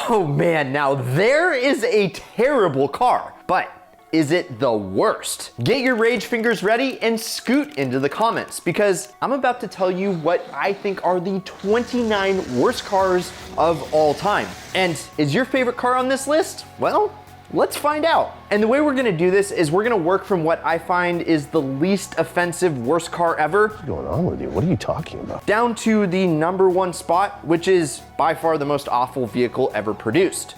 Oh man, now there is a terrible car, but is it the worst? Get your rage fingers ready and scoot into the comments, because I'm about to tell you what I think are the 29 worst cars of all time. And is your favorite car on this list? Well, let's find out. And the way we're gonna do this is we're gonna work from what I find is the least offensive worst car ever. What's going on with you? What are you talking about? Down to the #1 spot, which is by far the most awful vehicle ever produced.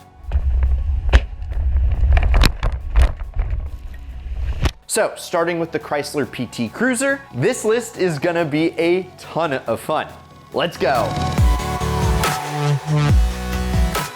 So, starting with the Chrysler Pt Cruiser, this list is gonna be a ton of fun. Let's go.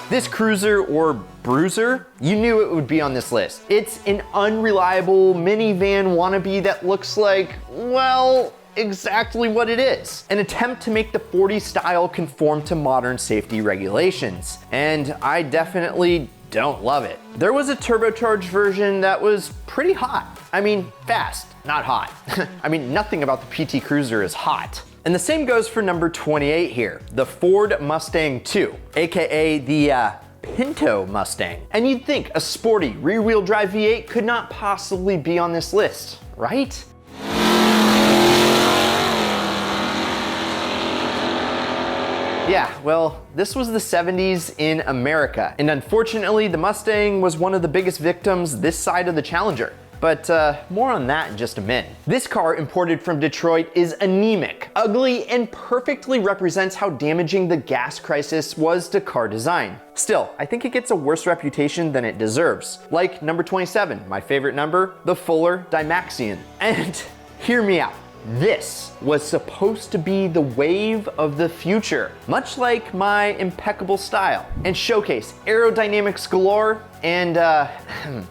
This cruiser, or bruiser, you knew it would be on this list. It's an unreliable minivan wannabe that looks like, well, exactly what it is. An attempt to make the 40s style conform to modern safety regulations. And I definitely don't love it. There was a turbocharged version that was pretty hot. I mean, fast, not hot. I mean, nothing about the Pt Cruiser is hot. And the same goes for number 28 here, the Ford Mustang II, AKA the Pinto Mustang. And you'd think a sporty rear-wheel drive V8 could not possibly be on this list, right? Yeah, well, this was the 70s in America, and unfortunately, the Mustang was one of the biggest victims this side of the Challenger. But more on that in just a minute. This car, imported from Detroit, is anemic, ugly, and perfectly represents how damaging the gas crisis was to car design. Still, I think it gets a worse reputation than it deserves. Like number 27, my favorite number, the Fuller Dymaxion. And hear me out. This was supposed to be the wave of the future, much like my impeccable style, and showcase aerodynamics galore and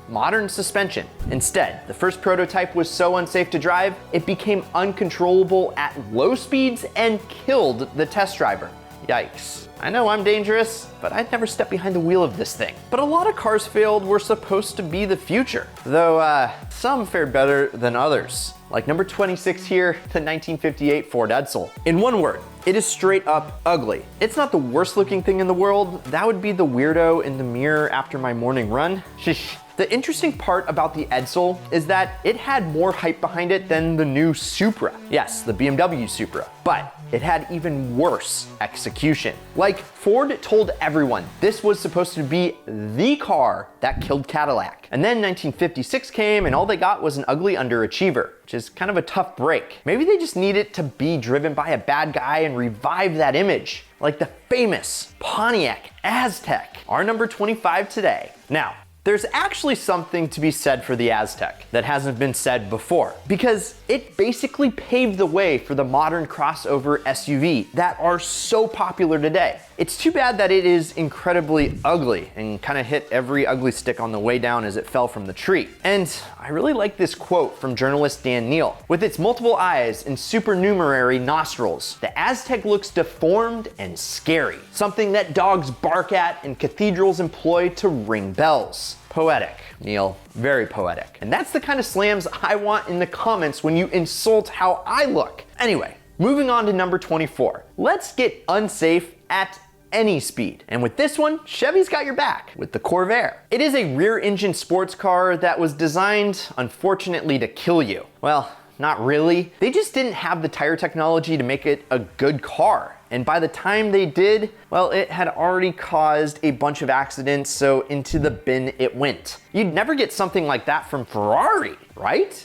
modern suspension. Instead, the first prototype was so unsafe to drive, it became uncontrollable at low speeds and killed the test driver. Yikes. I know I'm dangerous, but I'd never step behind the wheel of this thing. But a lot of cars failed were supposed to be the future, though some fared better than others. Like number 26 here, the 1958 Ford Edsel. In one word, it is straight up ugly. It's not the worst looking thing in the world. That would be the weirdo in the mirror after my morning run. Shish. The interesting part about the Edsel is that it had more hype behind it than the new Supra. Yes, the BMW Supra, but it had even worse execution. Like, Ford told everyone this was supposed to be the car that killed Cadillac. And then 1956 came and all they got was an ugly underachiever, which is kind of a tough break. Maybe they just need it to be driven by a bad guy and revive that image, like the famous Pontiac Aztek, our number 25 today. Now, there's actually something to be said for the Aztek that hasn't been said before, because it basically paved the way for the modern crossover SUV that are so popular today. It's too bad that it is incredibly ugly and kind of hit every ugly stick on the way down as it fell from the tree. And I really like this quote from journalist Dan Neal. With its multiple eyes and supernumerary nostrils, the Aztek looks deformed and scary, something that dogs bark at and cathedrals employ to ring bells. Poetic, Neil, very poetic. And that's the kind of slams I want in the comments when you insult how I look. Anyway, moving on to number 24. Let's get unsafe at any speed. And with this one, Chevy's got your back with the Corvair. It is a rear engine sports car that was designed, unfortunately, to kill you. Well, not really. They just didn't have the tire technology to make it a good car. And by the time they did, well, it had already caused a bunch of accidents, so into the bin it went. You'd never get something like that from Ferrari, right?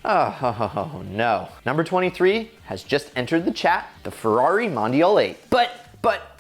Oh no. Number 23 has just entered the chat, the Ferrari Mondial 8. But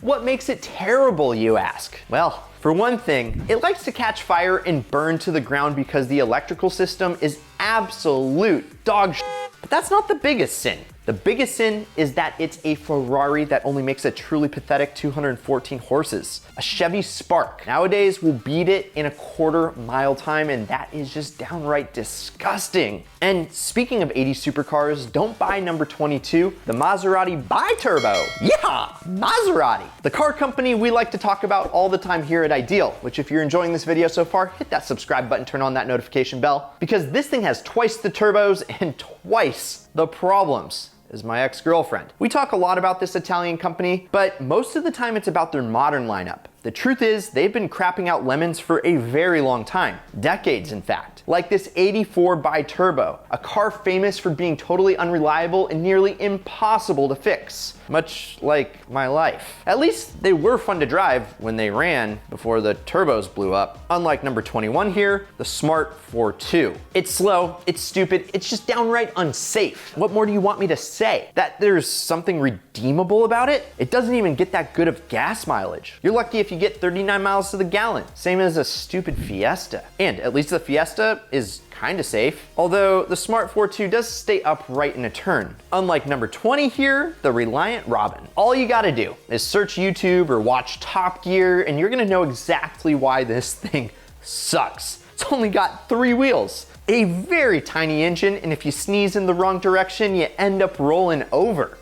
what makes it terrible, you ask? Well, for one thing, it likes to catch fire and burn to the ground because the electrical system is absolute dog shit. But that's not the biggest sin. The biggest sin is that it's a Ferrari that only makes a truly pathetic 214 horses. A Chevy Spark nowadays will beat it in a quarter-mile time, and that is just downright disgusting. And speaking of 80s supercars, don't buy number 22, the Maserati Bi-Turbo. Yeah, Maserati. The car company we like to talk about all the time here at Ideal, which if you're enjoying this video so far, hit that subscribe button, turn on that notification bell, because this thing has twice the turbos and twice the problems. is my ex-girlfriend. We talk a lot about this Italian company, but most of the time it's about their modern lineup. The truth is, they've been crapping out lemons for a very long time, decades in fact. Like this '84 Bi-Turbo, a car famous for being totally unreliable and nearly impossible to fix. Much like my life. At least they were fun to drive when they ran before the turbos blew up. Unlike number 21 here, the Smart 4.2. It's slow, it's stupid, it's just downright unsafe. What more do you want me to say? That there's something redeemable about it? It doesn't even get that good of gas mileage. You're lucky if you get 39 miles to the gallon. Same as a stupid Fiesta. And at least the Fiesta is kind of safe, although the Smart 4.2 does stay upright in a turn. Unlike number 20 here, the Reliant Robin. All you gotta do is search YouTube or watch Top Gear and you're gonna know exactly why this thing sucks. It's only got 3 wheels, a very tiny engine, and if you sneeze in the wrong direction, you end up rolling over.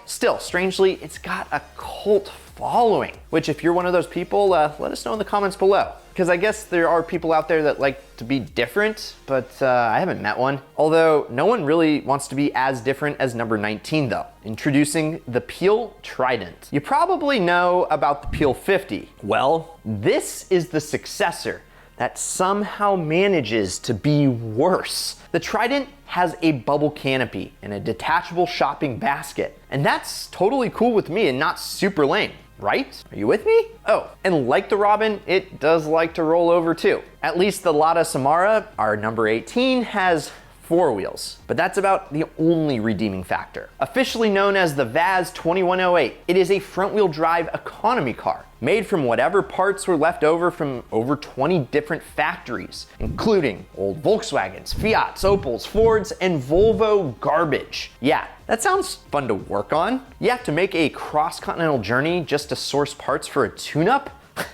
Still, strangely, it's got a cult following, which if you're one of those people, let us know in the comments below. Because I guess there are people out there that like to be different, but I haven't met one. Although no one really wants to be as different as number 19 though. Introducing the Peel Trident. You probably know about the Peel 50. Well, this is the successor that somehow manages to be worse. The Trident has a bubble canopy and a detachable shopping basket. And that's totally cool with me and not super lame, right? Are you with me? Oh, and like the Robin, it does like to roll over too. At least the Lada Samara, our number 18, has 4 wheels, but that's about the only redeeming factor. Officially known as the VAZ 2108, it is a front-wheel drive economy car, made from whatever parts were left over from over 20 different factories, including old Volkswagens, Fiats, Opels, Fords, and Volvo garbage. Yeah, that sounds fun to work on. You have to make a cross-continental journey just to source parts for a tune-up?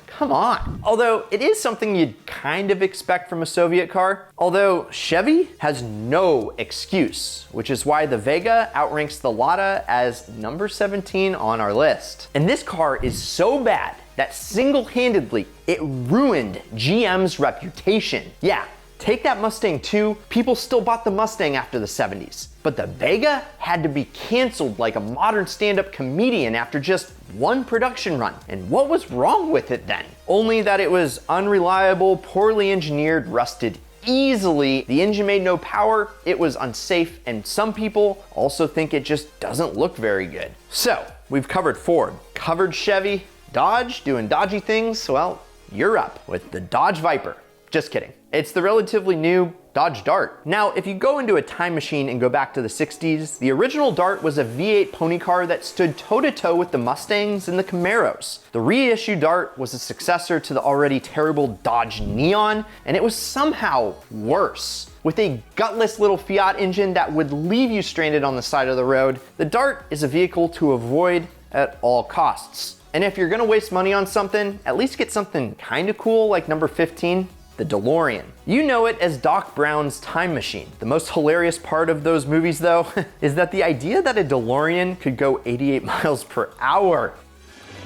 Come on. Although it is something you'd kind of expect from a Soviet car. Although Chevy has no excuse, which is why the Vega outranks the Lada as number 17 on our list. And this car is so bad that single-handedly it ruined GM's reputation. Yeah, take that Mustang 2, people still bought the Mustang after the 70s. But the Vega had to be canceled like a modern stand-up comedian after just one production run. And what was wrong with it then? Only that it was unreliable, poorly engineered, rusted easily, the engine made no power, it was unsafe, and some people also think it just doesn't look very good. So, we've covered Ford, covered Chevy, Dodge doing dodgy things. Well, you're up with the Dodge Viper. Just kidding. It's the relatively new Dodge Dart. Now, if you go into a time machine and go back to the 60s, the original Dart was a V8 pony car that stood toe-to-toe with the Mustangs and the Camaros. The reissued Dart was a successor to the already terrible Dodge Neon, and it was somehow worse. With a gutless little Fiat engine that would leave you stranded on the side of the road, the Dart is a vehicle to avoid at all costs. And if you're gonna waste money on something, at least get something kinda cool like number 15, the DeLorean. You know it as Doc Brown's time machine. The most hilarious part of those movies though, is that the idea that a DeLorean could go 88 miles per hour.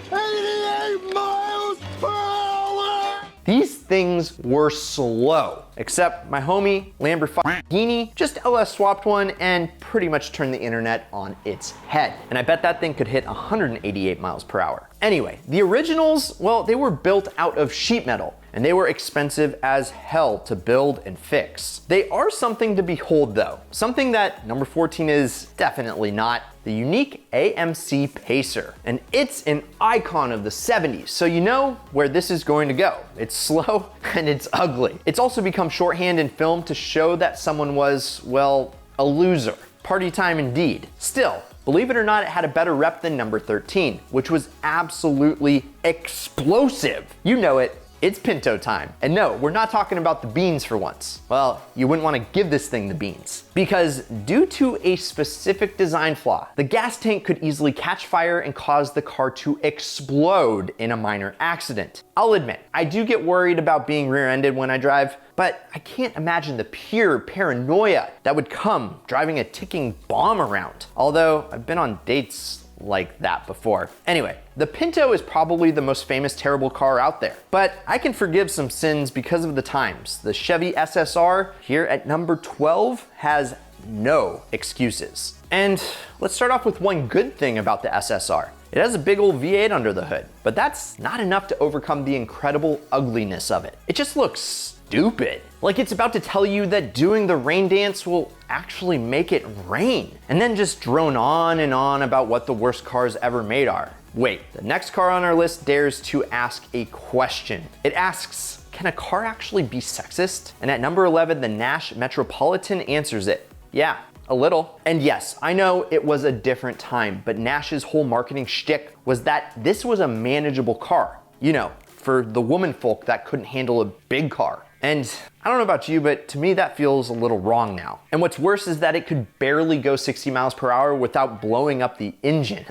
88 miles per hour! These things were slow, except my homie Lamborghini just LS swapped one and pretty much turned the internet on its head. And I bet that thing could hit 188 miles per hour. Anyway, the originals, well, they were built out of sheet metal, and they were expensive as hell to build and fix. They are something to behold though, something that number 14 is definitely not. The unique Amc Pacer, and it's an icon of the 70s, so you know where this is going to go. It's slow and it's ugly. It's also become shorthand in film to show that someone was, well, a loser. Party time indeed. Still, believe it or not, it had a better rep than number 13, which was absolutely explosive. You know it. It's Pinto time. And no, we're not talking about the beans for once. Well, you wouldn't want to give this thing the beans. Because due to a specific design flaw, the gas tank could easily catch fire and cause the car to explode in a minor accident. I'll admit, I do get worried about being rear-ended when I drive, but I can't imagine the pure paranoia that would come driving a ticking bomb around. Although I've been on dates like that before. Anyway, the Pinto is probably the most famous terrible car out there, but I can forgive some sins because of the times. The Chevy Ssr here at number 12 has no excuses. And let's start off with one good thing about the SSR. It has a big old V8 under the hood, but that's not enough to overcome the incredible ugliness of it. It just looks stupid. Like it's about to tell you that doing the rain dance will actually make it rain, and then just drone on and on about what the worst cars ever made are. Wait, the next car on our list dares to ask a question. It asks, can a car actually be sexist? And at number 11, the Nash Metropolitan answers it. Yeah, a little. And yes, I know it was a different time, but Nash's whole marketing shtick was that this was a manageable car. You know, for the woman folk that couldn't handle a big car. And I don't know about you, but to me that feels a little wrong now. And what's worse is that it could barely go 60 miles per hour without blowing up the engine.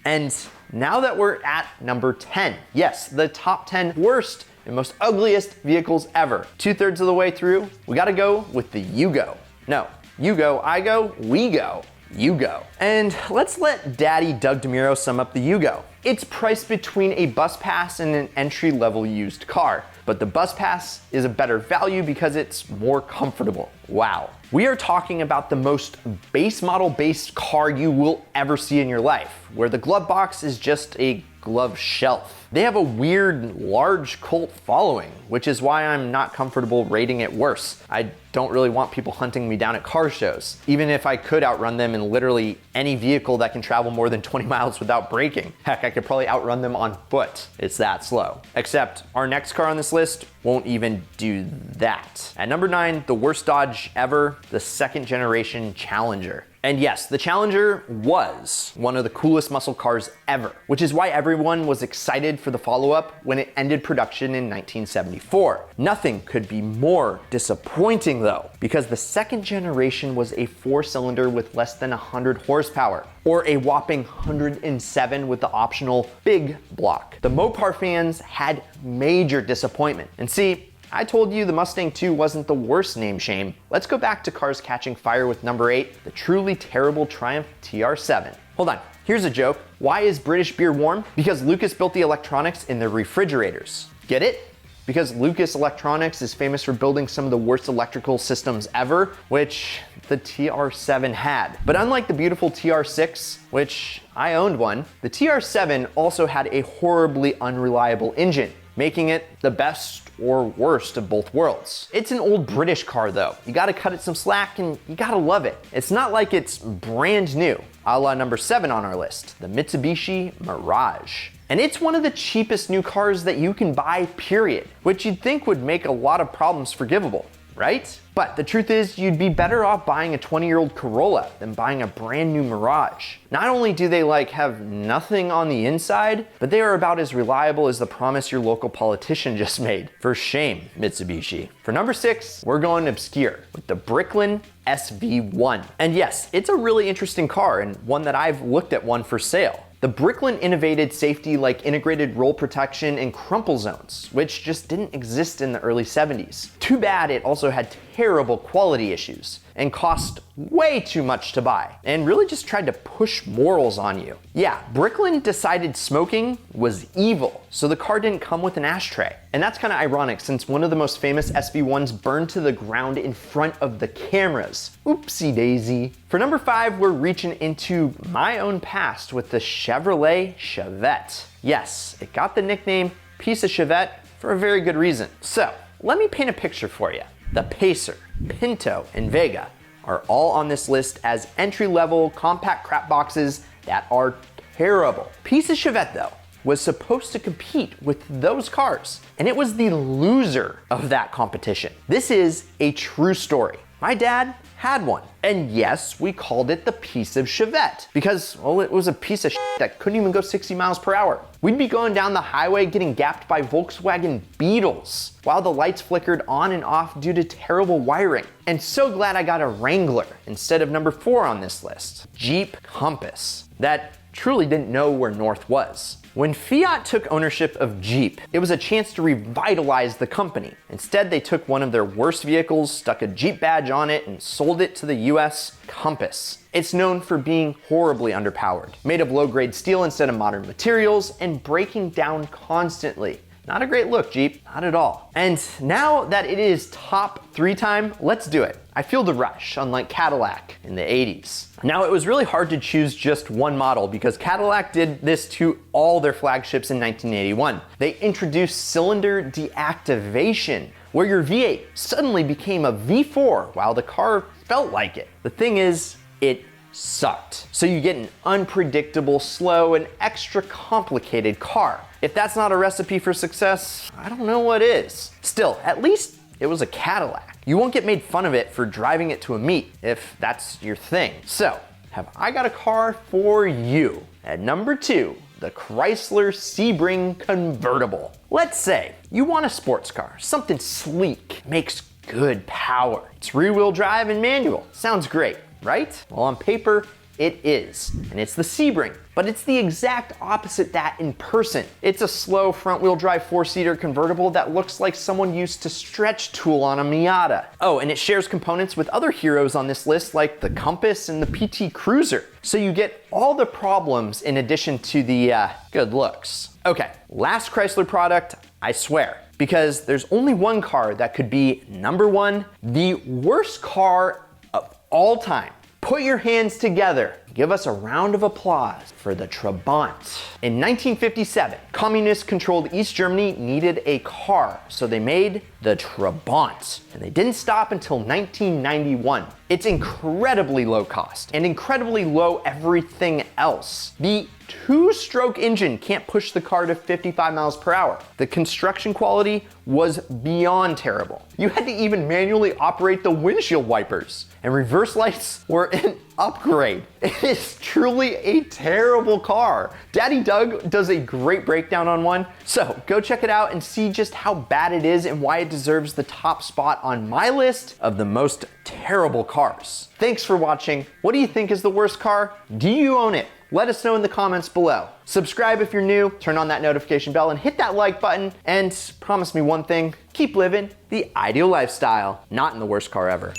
And now that we're at number 10, yes, the top 10 worst and most ugliest vehicles ever. 2/3 of the way through, we gotta go with the Yugo. No, you go, I go, we go, you go. And let's let Daddy Doug DeMuro sum up the Yugo. It's priced between a bus pass and an entry-level used car, but the bus pass is a better value because it's more comfortable. Wow. We are talking about the most base model based car you will ever see in your life, where the glove box is just a glove shelf. They have a weird, large cult following, which is why I'm not comfortable rating it worse. I don't really want people hunting me down at car shows, even if I could outrun them in literally any vehicle that can travel more than 20 miles without braking. Heck, I could probably outrun them on foot. It's that slow. Except our next car on this list won't even do that. At number 9, the worst Dodge ever, the second generation Challenger. And yes, the Challenger was one of the coolest muscle cars ever, which is why everyone was excited for the follow-up when it ended production in 1974. Nothing could be more disappointing though, because the second generation was a 4-cylinder with less than 100 horsepower, or a whopping 107 with the optional big block. The Mopar fans had major disappointment. And see, I told you the Mustang 2 wasn't the worst name shame. Let's go back to cars catching fire with number 8, the truly terrible Triumph TR7. Hold on, here's a joke. Why is British beer warm? Because Lucas built the electronics in their refrigerators. Get it? Because Lucas Electronics is famous for building some of the worst electrical systems ever, which the TR7 had. But unlike the beautiful TR6, which I owned one, the TR7 also had a horribly unreliable engine, making it the best or worst of both worlds. It's an old British car though. You gotta cut it some slack and you gotta love it. It's not like it's brand new, a la number 7 on our list, the Mitsubishi Mirage. And it's one of the cheapest new cars that you can buy, period, which you'd think would make a lot of problems forgivable, right? But the truth is, you'd be better off buying a 20-year-old Corolla than buying a brand new Mirage. Not only do they have nothing on the inside, but they are about as reliable as the promise your local politician just made. For shame, Mitsubishi. For number 6, we're going obscure with the Bricklin SV1. And yes, it's a really interesting car and one that I've looked at one for sale. The Bricklin innovated safety like integrated roll protection and crumple zones, which just didn't exist in the early 70s. Too bad it also had terrible quality issues and cost way too much to buy and really just tried to push morals on you. Yeah, Bricklin decided smoking was evil, so the car didn't come with an ashtray. And that's kind of ironic since one of the most famous SV1s burned to the ground in front of the cameras. Oopsie daisy. For number 5, we're reaching into my own past with the Chevrolet Chevette. Yes, it got the nickname Piece of Chevette for a very good reason. So, let me paint a picture for you. The Pacer, Pinto, and Vega are all on this list as entry-level compact crap boxes that are terrible. Piece of Chevette though was supposed to compete with those cars, and it was the loser of that competition. This is a true story. My dad had one, and yes, we called it the Piece of Chevette because, well, it was a piece of shit that couldn't even go 60 miles per hour. We'd be going down the highway getting gapped by Volkswagen Beetles while the lights flickered on and off due to terrible wiring. And so glad I got a Wrangler instead of number 4 on this list, Jeep Compass, that truly didn't know where north was. When Fiat took ownership of Jeep, it was a chance to revitalize the company. Instead, they took one of their worst vehicles, stuck a Jeep badge on it, and sold it to the US Compass. It's known for being horribly underpowered, made of low-grade steel instead of modern materials, and breaking down constantly. Not a great look, Jeep, not at all. And now that it is top 3 time, let's do it. I feel the rush, unlike Cadillac in the 80s. Now, it was really hard to choose just one model because Cadillac did this to all their flagships in 1981. They introduced cylinder deactivation, where your V8 suddenly became a V4 while the car felt like it. The thing is, it sucked. So you get an unpredictable, slow, and extra complicated car. If that's not a recipe for success, I don't know what is. Still, at least it was a Cadillac. You won't get made fun of it for driving it to a meet if that's your thing. So, have I got a car for you? At number 2, the Chrysler Sebring Convertible. Let's say you want a sports car, something sleek, makes good power. It's rear-wheel drive and manual. Sounds great, right? Well, on paper, it is, and it's the Sebring, but it's the exact opposite that in person. It's a slow front-wheel drive 4-seater convertible that looks like someone used a stretch tool on a Miata. Oh, and it shares components with other heroes on this list like the Compass and the Pt Cruiser. So you get all the problems in addition to the good looks. Okay, last Chrysler product, I swear, because there's only one car that could be number 1, the worst car of all time. Put your hands together. Give us a round of applause for the Trabant. In 1957, communist-controlled East Germany needed a car, so they made the Trabant. And they didn't stop until 1991. It's incredibly low cost and incredibly low everything else. The 2-stroke engine can't push the car to 55 miles per hour. The construction quality was beyond terrible. You had to even manually operate the windshield wipers, and reverse lights were an upgrade. It is truly a terrible car. Daddy Doug does a great breakdown on one, so go check it out and see just how bad it is and why it deserves the top spot on my list of the most terrible cars. Thanks for watching. What do you think is the worst car? Do you own it? Let us know in the comments below. Subscribe if you're new, turn on that notification bell and hit that like button, and promise me one thing, keep living the ideal lifestyle, not in the worst car ever.